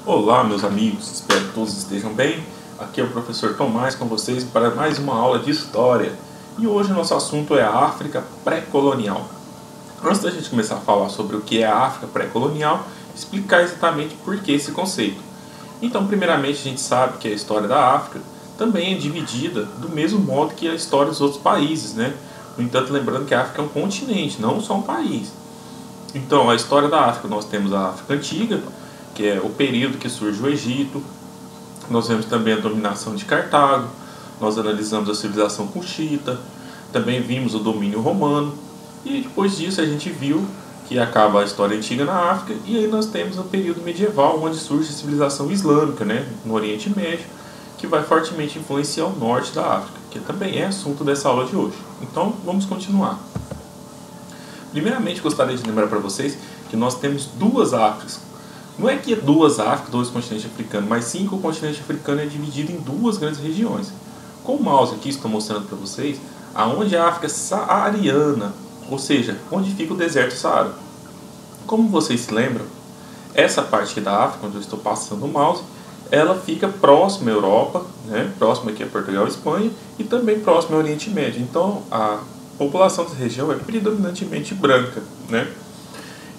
Olá, meus amigos, espero que todos estejam bem. Aqui é o professor Tomás com vocês para mais uma aula de História. E hoje o nosso assunto é a África pré-colonial. Antes da gente começar a falar sobre o que é a África pré-colonial, explicar exatamente por que esse conceito. Então, primeiramente, a gente sabe que a história da África também é dividida do mesmo modo que a história dos outros países, né? No entanto, lembrando que a África é um continente, não só um país. Então, a história da África, nós temos a África Antiga, que é o período que surge o Egito. Nós vemos também a dominação de Cartago, nós analisamos a civilização cuxita, também vimos o domínio romano, e depois disso a gente viu que acaba a história antiga na África, e aí nós temos o período medieval, onde surge a civilização islâmica, né, no Oriente Médio, que vai fortemente influenciar o norte da África, que também é assunto dessa aula de hoje. Então, vamos continuar. Primeiramente, gostaria de lembrar para vocês que nós temos duas Áfricas. Não é que é duas Áfricas, dois continentes africanos, mas sim que o continente africano é dividido em duas grandes regiões. Com o mouse aqui, estou mostrando para vocês aonde a África saariana, ou seja, onde fica o deserto Saara. Como vocês se lembram, essa parte aqui da África, onde eu estou passando o mouse, ela fica próxima à Europa, né? Próxima aqui a Portugal e Espanha, e também próxima ao Oriente Médio. Então, a população dessa região é predominantemente branca, né?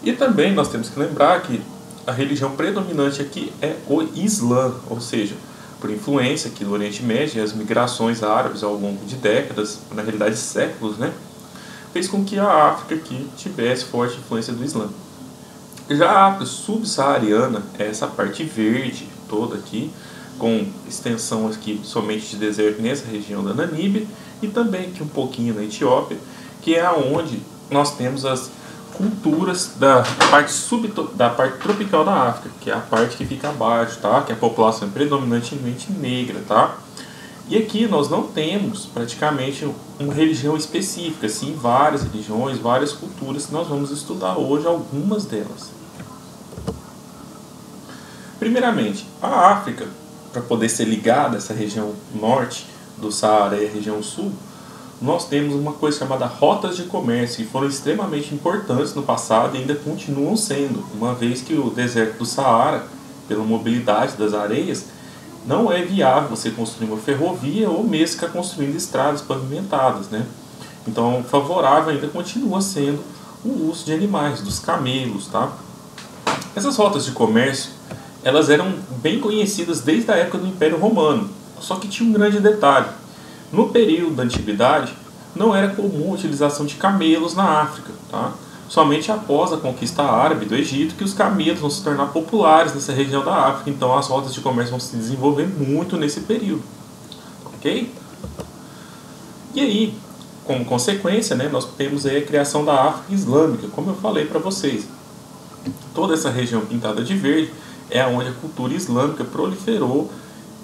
E também nós temos que lembrar que a religião predominante aqui é o Islã, ou seja, por influência aqui do Oriente Médio e as migrações árabes ao longo de décadas, na realidade séculos, né, fez com que a África aqui tivesse forte influência do Islã. Já a África subsaariana é essa parte verde toda aqui, com extensão aqui somente de deserto nessa região da Namíbia e também aqui um pouquinho na Etiópia, que é onde nós temos as culturas da parte tropical da África, que é a parte que fica abaixo, tá? Que a população é predominantemente negra, tá? E aqui nós não temos praticamente uma religião específica, sim, várias religiões, várias culturas que nós vamos estudar hoje, algumas delas. Primeiramente, a África, para poder ser ligada a essa região norte do Saara e a região sul, nós temos uma coisa chamada rotas de comércio, que foram extremamente importantes no passado e ainda continuam sendo, uma vez que o deserto do Saara, pela mobilidade das areias, não é viável você construir uma ferrovia ou mesmo ficar construindo estradas pavimentadas, né? Então, favorável ainda continua sendo o uso de animais, dos camelos, tá? Essas rotas de comércio, elas eram bem conhecidas desde a época do Império Romano, só que tinha um grande detalhe. No período da Antiguidade, não era comum a utilização de camelos na África, tá? Somente após a conquista árabe do Egito que os camelos vão se tornar populares nessa região da África. Então as rotas de comércio vão se desenvolver muito nesse período, ok? E aí, como consequência, né, nós temos aí a criação da África Islâmica, como eu falei para vocês. Toda essa região pintada de verde é onde a cultura islâmica proliferou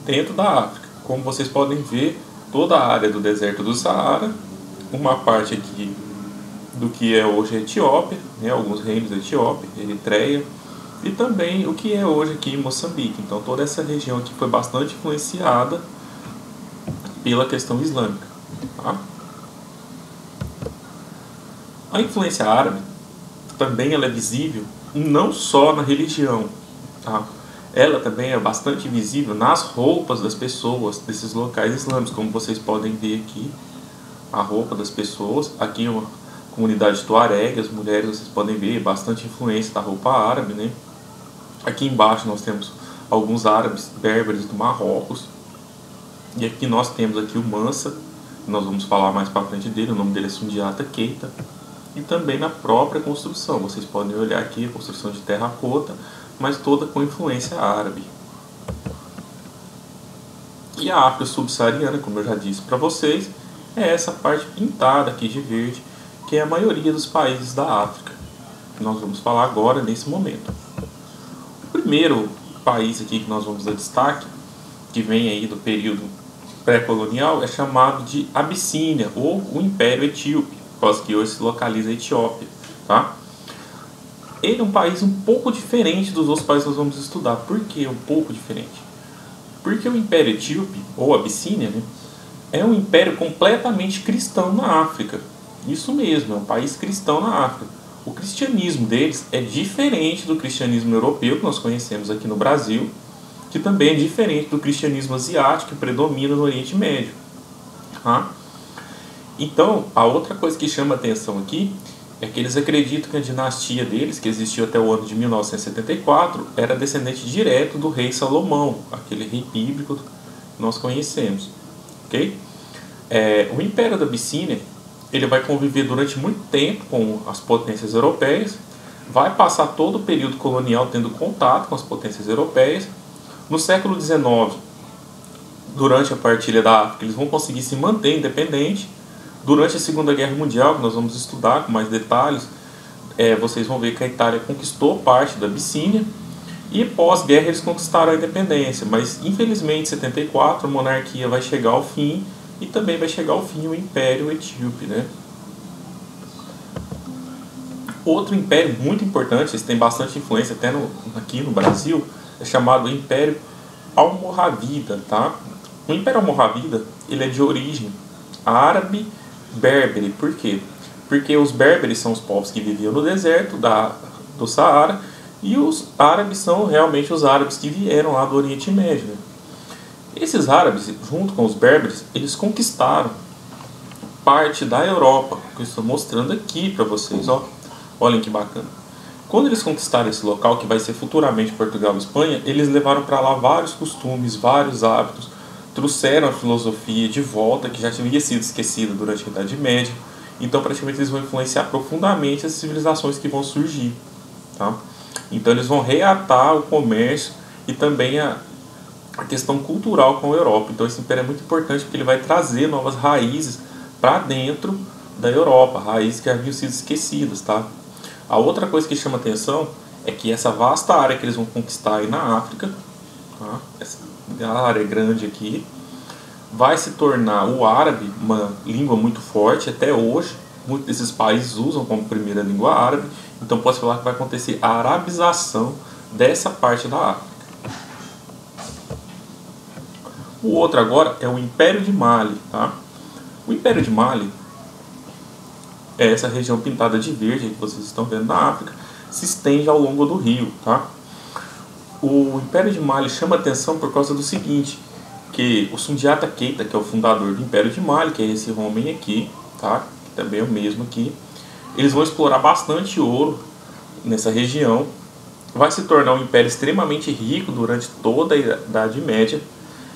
dentro da África. Como vocês podem ver, toda a área do deserto do Saara, uma parte aqui do que é hoje a Etiópia, né, alguns reinos da Etiópia, Eritreia, e também o que é hoje aqui em Moçambique. Então toda essa região aqui foi bastante influenciada pela questão islâmica. Tá? A influência árabe também ela é visível não só na religião, tá? Ela também é bastante visível nas roupas das pessoas desses locais islâmicos, como vocês podem ver aqui, a roupa das pessoas. Aqui é uma comunidade tuareg, as mulheres, vocês podem ver bastante influência da roupa árabe, né? Aqui embaixo nós temos alguns árabes berberes do Marrocos. E aqui nós temos aqui o Mansa, nós vamos falar mais para frente dele, o nome dele é Sundiata Keita. E também na própria construção, vocês podem olhar aqui a construção de terracota, mas toda com influência árabe. E a África subsaariana, como eu já disse para vocês, é essa parte pintada aqui de verde, que é a maioria dos países da África, que nós vamos falar agora nesse momento. O primeiro país aqui que nós vamos dar destaque, que vem aí do período pré-colonial, é chamado de Abissínia, ou o Império Etíope, que hoje se localiza a Etiópia, tá? Ele é um país um pouco diferente dos outros países que nós vamos estudar. Por que um pouco diferente? Porque o Império Etíope, ou Abissínia, né, é um império completamente cristão na África. Isso mesmo, é um país cristão na África. O cristianismo deles é diferente do cristianismo europeu que nós conhecemos aqui no Brasil, que também é diferente do cristianismo asiático que predomina no Oriente Médio. Tá? Então, a outra coisa que chama atenção aqui é que eles acreditam que a dinastia deles, que existiu até o ano de 1974, era descendente direto do rei Salomão, aquele rei bíblico que nós conhecemos. Okay? O Império da Abissínia ele vai conviver durante muito tempo com as potências europeias, vai passar todo o período colonial tendo contato com as potências europeias. No século XIX, durante a partilha da África, eles vão conseguir se manter independente. Durante a Segunda Guerra Mundial, que nós vamos estudar com mais detalhes, vocês vão ver que a Itália conquistou parte da Abissínia e pós-guerra eles conquistaram a independência, mas infelizmente em 74 a monarquia vai chegar ao fim e também vai chegar ao fim o Império Etíope, né? Outro império muito importante, esse tem bastante influência até aqui no Brasil, é chamado Império Almorravida, tá? O Império Almorravida, ele é de origem árabe berbere. Por quê? Porque os berberes são os povos que viviam no deserto do Saara e os árabes são realmente os árabes que vieram lá do Oriente Médio, né? Esses árabes, junto com os berberes, eles conquistaram parte da Europa, que eu estou mostrando aqui para vocês, ó. Olhem que bacana. Quando eles conquistaram esse local, que vai ser futuramente Portugal e Espanha, eles levaram para lá vários costumes, vários hábitos, trouxeram a filosofia de volta, que já havia sido esquecida durante a Idade Média. Então, praticamente, eles vão influenciar profundamente as civilizações que vão surgir. Tá? Então, eles vão reatar o comércio e também a questão cultural com a Europa. Então, esse império é muito importante porque ele vai trazer novas raízes para dentro da Europa, raízes que haviam sido esquecidas. Tá? A outra coisa que chama atenção é que essa vasta área que eles vão conquistar aí na África, tá? Essa área grande aqui, vai se tornar o árabe uma língua muito forte até hoje. Muitos desses países usam como primeira língua árabe. Então posso falar que vai acontecer a arabização dessa parte da África. O outro agora é o Império de Mali. Tá? O Império de Mali é essa região pintada de verde que vocês estão vendo na África, se estende ao longo do rio. Tá? O Império de Mali chama atenção por causa do seguinte, que o Sundiata Keita, que é o fundador do Império de Mali, que é esse homem aqui, tá? Que também é o mesmo aqui, eles vão explorar bastante ouro nessa região, vai se tornar um império extremamente rico durante toda a Idade Média,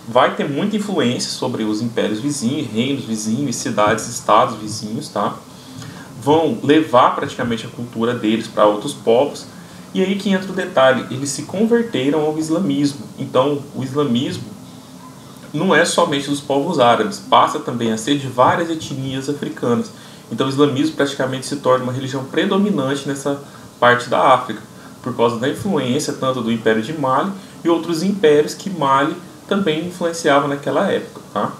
vai ter muita influência sobre os impérios vizinhos, reinos vizinhos, cidades, estados vizinhos, tá? Vão levar praticamente a cultura deles para outros povos. E aí que entra o detalhe, eles se converteram ao islamismo. Então, o islamismo não é somente dos povos árabes, passa também a ser de várias etnias africanas. Então, o islamismo praticamente se torna uma religião predominante nessa parte da África, por causa da influência tanto do Império de Mali e outros impérios que Mali também influenciava naquela época. Tá?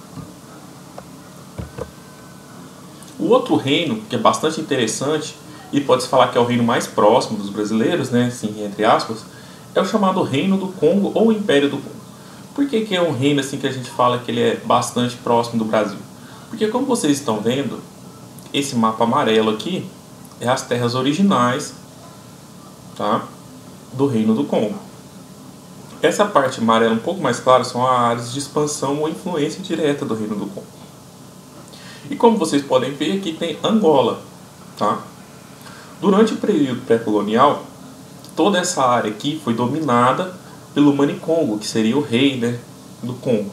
O outro reino, que é bastante interessante, e pode-se falar que é o reino mais próximo dos brasileiros, né, assim, entre aspas, é o chamado Reino do Congo ou Império do Congo. Por que é um reino assim que a gente fala que ele é bastante próximo do Brasil? Porque como vocês estão vendo, esse mapa amarelo aqui é as terras originais, tá, do Reino do Congo. Essa parte amarela um pouco mais clara são as áreas de expansão ou influência direta do Reino do Congo. E como vocês podem ver, aqui tem Angola. Tá? Durante o período pré-colonial, toda essa área aqui foi dominada pelo Mani-Congo, que seria o rei, né, do Congo.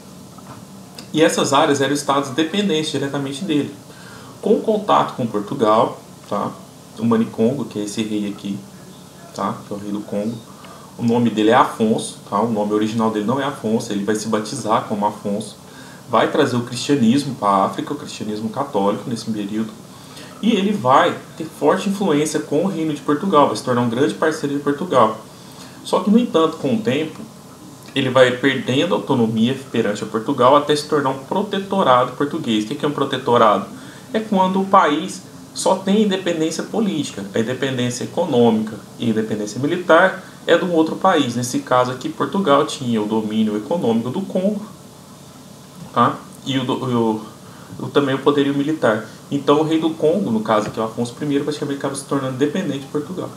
E essas áreas eram estados dependentes diretamente dele. Com contato com Portugal, tá? O Mani-Congo, que é esse rei aqui, tá? Que é o rei do Congo. O nome dele é Afonso, tá? O nome original dele não é Afonso, ele vai se batizar como Afonso. Vai trazer o cristianismo para a África, o cristianismo católico nesse período. E ele vai ter forte influência com o reino de Portugal, vai se tornar um grande parceiro de Portugal. Só que, no entanto, com o tempo, ele vai perdendo autonomia perante a Portugal até se tornar um protetorado português. O que é um protetorado? É quando o país só tem independência política, a independência econômica e a independência militar é de um outro país. Nesse caso aqui, Portugal tinha o domínio econômico do Congo, tá? E o também o poderio militar. Então o rei do Congo, no caso aqui, o Afonso I, praticamente acaba se tornando dependente de Portugal.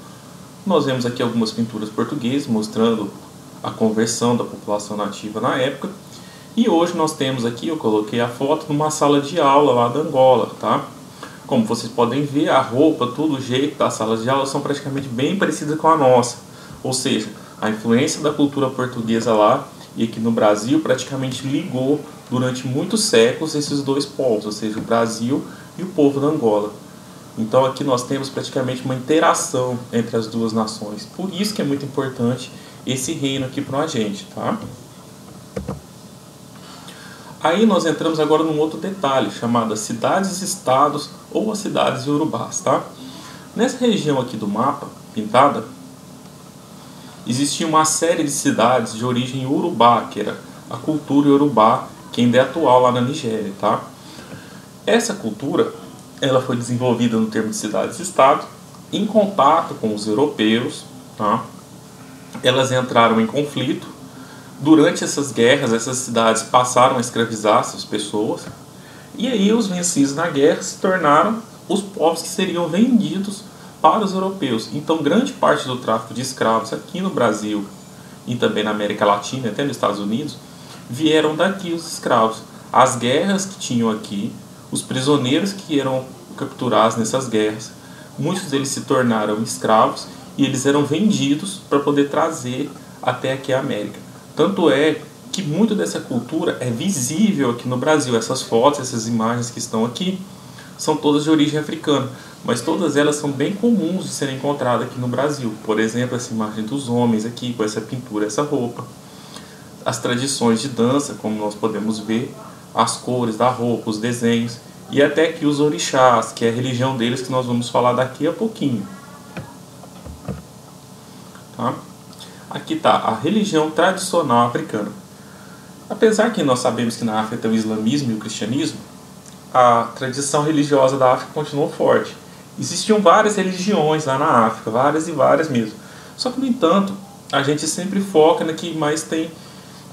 Nós vemos aqui algumas pinturas portuguesas mostrando a conversão da população nativa na época. E hoje nós temos aqui, eu coloquei a foto numa sala de aula lá da Angola, tá? Como vocês podem ver, a roupa, tudo, o jeito das salas de aula são praticamente bem parecidas com a nossa. Ou seja, a influência da cultura portuguesa lá e aqui no Brasil praticamente ligou durante muitos séculos esses dois povos, ou seja, o Brasil e o povo da Angola. Então aqui nós temos praticamente uma interação entre as duas nações. Por isso que é muito importante esse reino aqui para a gente, tá? Aí nós entramos agora num outro detalhe, chamado cidades-estados ou as cidades iorubás, tá? Nessa região aqui do mapa, pintada, existia uma série de cidades de origem iorubá, que era a cultura iorubá, que ainda é atual lá na Nigéria, tá? Essa cultura, ela foi desenvolvida no termo de cidades-estado, em contato com os europeus, tá? Elas entraram em conflito. Durante essas guerras, essas cidades passaram a escravizar essas pessoas. E aí os vencidos na guerra se tornaram os povos que seriam vendidos para os europeus. Então grande parte do tráfico de escravos aqui no Brasil e também na América Latina, até nos Estados Unidos, vieram daqui os escravos. As guerras que tinham aqui, os prisioneiros que eram capturados nessas guerras, muitos deles se tornaram escravos e eles eram vendidos para poder trazer até aqui a América. Tanto é que muito dessa cultura é visível aqui no Brasil. Essas fotos, essas imagens que estão aqui, são todas de origem africana, mas todas elas são bem comuns de serem encontradas aqui no Brasil. Por exemplo, essa imagem dos homens aqui, com essa pintura, essa roupa. As tradições de dança, como nós podemos ver, as cores da roupa, os desenhos, e até aqui os orixás, que é a religião deles, que nós vamos falar daqui a pouquinho. Tá? Aqui está a religião tradicional africana. Apesar que nós sabemos que na África tem o islamismo e o cristianismo, a tradição religiosa da África continuou forte. Existiam várias religiões lá na África, várias e várias mesmo. Só que, no entanto, a gente sempre foca na que mais tem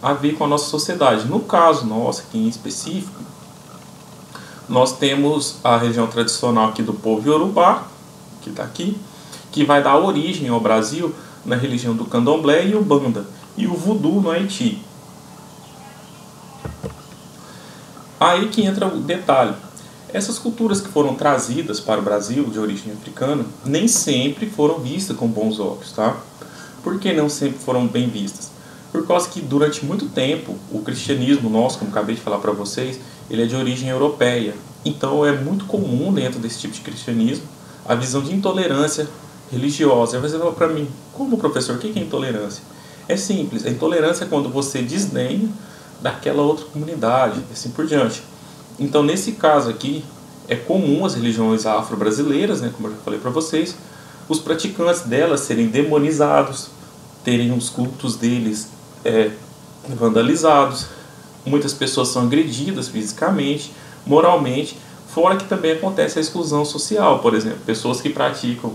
a ver com a nossa sociedade. No caso nosso, aqui em específico, nós temos a religião tradicional aqui do povo Yorubá, que está aqui, que vai dar origem ao Brasil na religião do Candomblé e Umbanda, e o Voodoo no Haiti. Aí que entra o detalhe. Essas culturas que foram trazidas para o Brasil, de origem africana, nem sempre foram vistas com bons olhos, tá? Por que não sempre foram bem vistas? Por causa que durante muito tempo, o cristianismo nosso, como acabei de falar para vocês, ele é de origem europeia. Então é muito comum dentro desse tipo de cristianismo a visão de intolerância religiosa. Aí você fala para mim, como professor, o que é intolerância? É simples, a intolerância é quando você desdenha daquela outra comunidade, e assim por diante. Então nesse caso aqui, é comum as religiões afro-brasileiras, né, como eu já falei para vocês, os praticantes delas serem demonizados, terem os cultos deles vandalizados, muitas pessoas são agredidas fisicamente, moralmente, fora que também acontece a exclusão social. Por exemplo, pessoas que praticam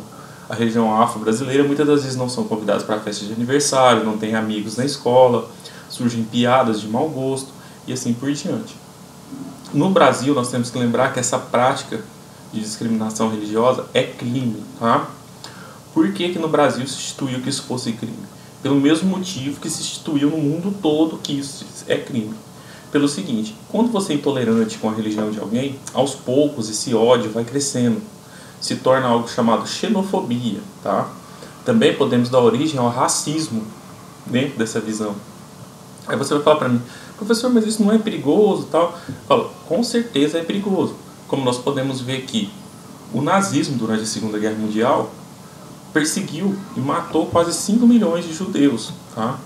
a religião afro-brasileira muitas das vezes não são convidadas para a festa de aniversário, não têm amigos na escola, surgem piadas de mau gosto e assim por diante. No Brasil, nós temos que lembrar que essa prática de discriminação religiosa é crime, tá? Por que que no Brasil se instituiu que isso fosse crime? Pelo mesmo motivo que se instituiu no mundo todo que isso é crime. Pelo seguinte, quando você é intolerante com a religião de alguém, aos poucos esse ódio vai crescendo, se torna algo chamado xenofobia, tá? Também podemos dar origem ao racismo dentro dessa visão. Aí você vai falar para mim, professor, mas isso não é perigoso, tal? Eu falo, com certeza é perigoso. Como nós podemos ver que o nazismo durante a Segunda Guerra Mundial perseguiu e matou quase 5 milhões de judeus, tá?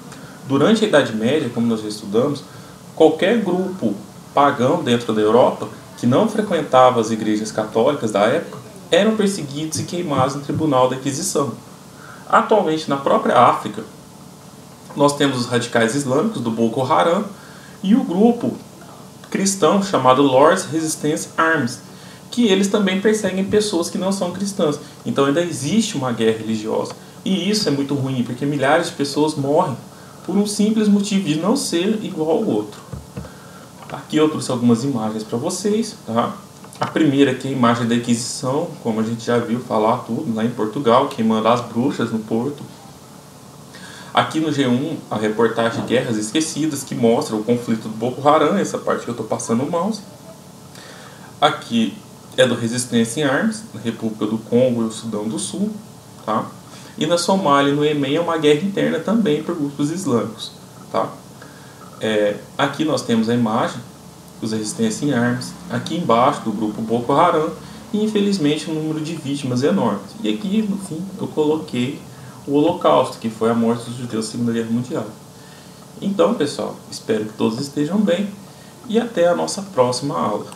Durante a Idade Média, como nós já estudamos, qualquer grupo pagão dentro da Europa que não frequentava as igrejas católicas da época eram perseguidos e queimados no Tribunal da Inquisição. Atualmente, na própria África, nós temos os radicais islâmicos do Boko Haram e o grupo cristão chamado Lord's Resistance Arms, que eles também perseguem pessoas que não são cristãs. Então ainda existe uma guerra religiosa. E isso é muito ruim, porque milhares de pessoas morrem por um simples motivo de não ser igual ao outro. Aqui eu trouxe algumas imagens para vocês, tá? A primeira aqui é a imagem da Inquisição, como a gente já viu falar tudo, lá em Portugal, queimando as bruxas no Porto. Aqui no G1, a reportagem Guerras Esquecidas, que mostra o conflito do Boko Haram, essa parte que eu estou passando o mouse. Aqui é do Resistência em Armas, na República do Congo e o Sudão do Sul, tá? E na Somália e no Iêmen é uma guerra interna também por grupos islâmicos, tá? Aqui nós temos a imagem dos Resistência em Armas, aqui embaixo do grupo Boko Haram, e infelizmente o número de vítimas é enorme. E aqui no fim eu coloquei o Holocausto, que foi a morte dos judeus na Segunda Guerra Mundial. Então pessoal, espero que todos estejam bem e até a nossa próxima aula.